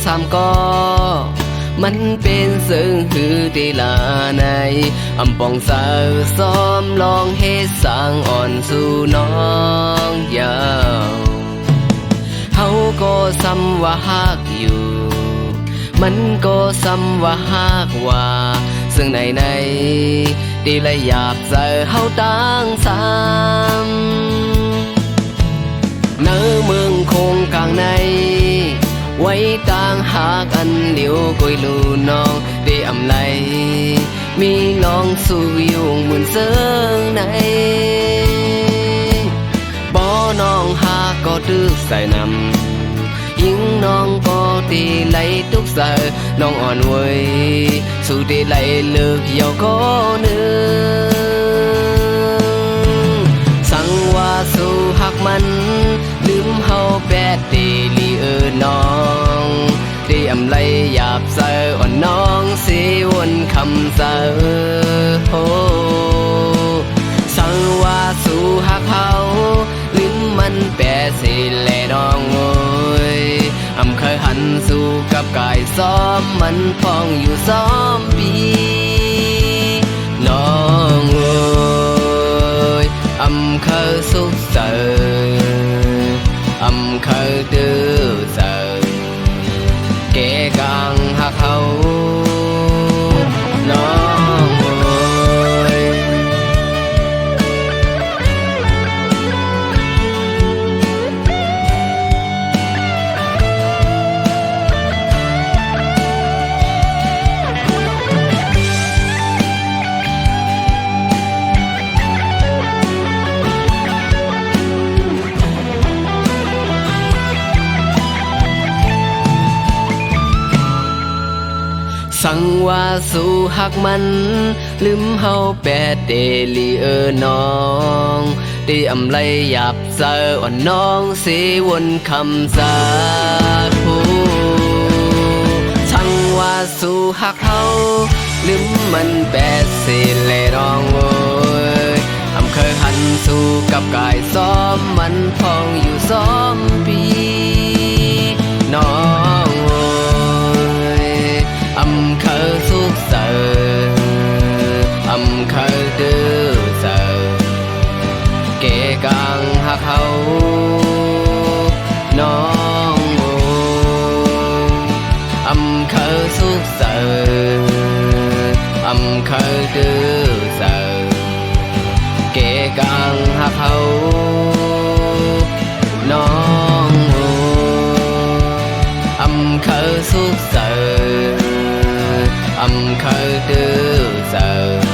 สามกอมันเป็นซึ่งหือตีลาในอำปองสาวซ้อมลองเฮ็ดสร้างอ่อนสู่น้องยาวเฮาก็ซ้ำว่าฮักอยู่มันก็ซ้ำว่าฮักว่าซึ่งในตีละอยากเจอเฮาตั้งซ้ำเนื้อเมืองคงกลางในไว้ต่างหากันเหลียวกุยลูน้องได้อำไลมีน้องสู่อยู่หมื่นเสิงในบ่น้องหาก็ดึกใส่นำยิ่งน้องก็ตีไหลทุกเสอน้องอ่อนเว้ยสู่ตีไหลเลิกยาวก็เนื้อสั่งว่าสู่หักมันลืมเฮาแปดตีลีน้องได้อำไลหยาบเสออ่อนน้องสิวนคำเสอโหสั่งว่าสู่หักเฮาลืมมันแปดสิแลน้องโอยอำเคยหันสู่กับกายซ้อมมันพองอยู่ซ้อมปีน้องโอยอำเคยสุขเสออำเคยดื้อเสอเกกังหักเขาน้องโอยสั่งว่าสู่หักมันลืมเฮาแปดเดลีน้องได้อำไลหยาบเสออ่อนน้องสิวนคำสาผู้สั่งว่าสู่หักเฮาลืมมันแปดสิแลน้องโอยอำเคยหันสู่กับกายซ้อมมันพองอยู่ซ้อมปีน้องอำเคยสุขเสออำเคยดื้อเสอเกกังหักเขาน้องโออำเคยสุขเสออำเคยดื้อเสอเกกังหักเขาน้องโออำเคยสุขเสออำเคยดื้อเสอ